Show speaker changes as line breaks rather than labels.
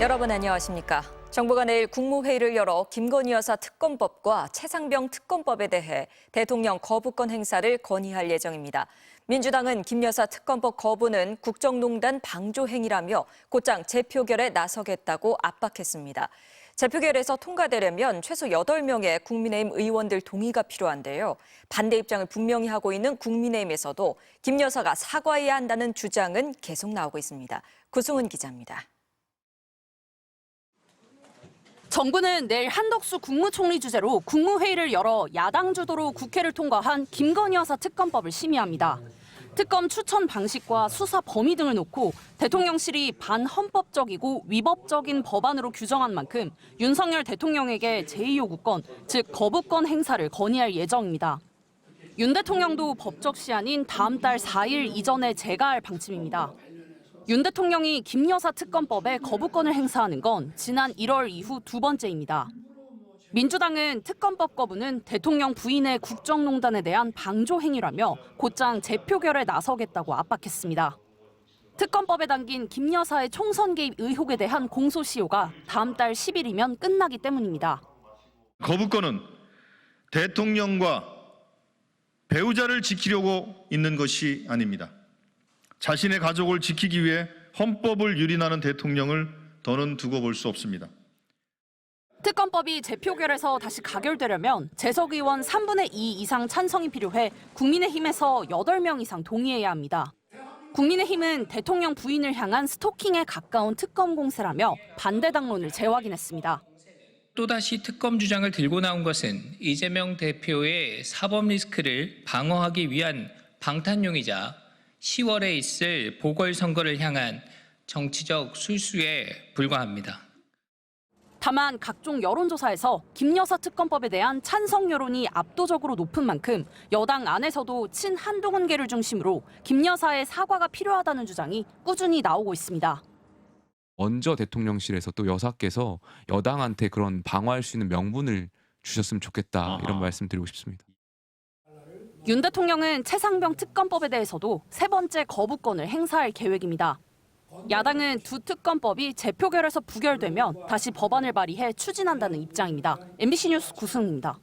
여러분 안녕하십니까? 정부가 내일 국무회의를 열어 김건희 여사 특검법과 최상병 특검법에 대해 대통령 거부권 행사를 건의할 예정입니다. 민주당은 김 여사 특검법 거부는 국정농단 방조 행위라며 곧장 재표결에 나서겠다고 압박했습니다. 재표결에서 통과되려면 최소 8명의 국민의힘 의원들 동의가 필요한데요. 반대 입장을 분명히 하고 있는 국민의힘에서도 김 여사가 사과해야 한다는 주장은 계속 나오고 있습니다. 구승은 기자입니다.
정부는 내일 한덕수 국무총리 주재로 국무회의를 열어 야당 주도로 국회를 통과한 김건희 여사 특검법을 심의합니다. 특검 추천 방식과 수사 범위 등을 놓고 대통령실이 반헌법적이고 위법적인 법안으로 규정한 만큼 윤석열 대통령에게 제2요구권, 즉 거부권 행사를 건의할 예정입니다. 윤 대통령도 법적 시한인 다음 달 4일 이전에 재가할 방침입니다. 윤 대통령이 김 여사 특검법에 거부권을 행사하는 건 지난 1월 이후 두 번째입니다. 민주당은 특검법 거부는 대통령 부인의 국정농단에 대한 방조 행위라며 곧장 재표결에 나서겠다고 압박했습니다. 특검법에 담긴 김 여사의 총선 개입 의혹에 대한 공소시효가 다음 달 10일이면 끝나기 때문입니다.
거부권은 대통령과 배우자를 지키려고 있는 것이 아닙니다. 자신의 가족을 지키기 위해 헌법을 유린하는 대통령을 더는 두고 볼 수 없습니다.
특검법이 재표결에서 다시 가결되려면 재석 의원 3분의 2 이상 찬성이 필요해 국민의힘에서 8명 이상 동의해야 합니다. 국민의힘은 대통령 부인을 향한 스토킹에 가까운 특검 공세라며 반대 당론을 재확인했습니다.
또다시 특검 주장을 들고 나온 것은 이재명 대표의 사법 리스크를 방어하기 위한 방탄용이자 10월에 있을 보궐선거를 향한 정치적 술수에 불과합니다.
다만 각종 여론조사에서 김 여사 특검법에 대한 찬성 여론이 압도적으로 높은 만큼 여당 안에서도 친한동훈계를 중심으로 김 여사의 사과가 필요하다는 주장이 꾸준히 나오고 있습니다.
먼저 대통령실에서 또 여사께서 여당한테 그런 방어할 수 있는 명분을 주셨으면 좋겠다 이런 말씀 드리고 싶습니다.
윤 대통령은 최상병 특검법에 대해서도 세 번째 거부권을 행사할 계획입니다. 야당은 두 특검법이 재표결에서 부결되면 다시 법안을 발의해 추진한다는 입장입니다. MBC 뉴스 구승입니다.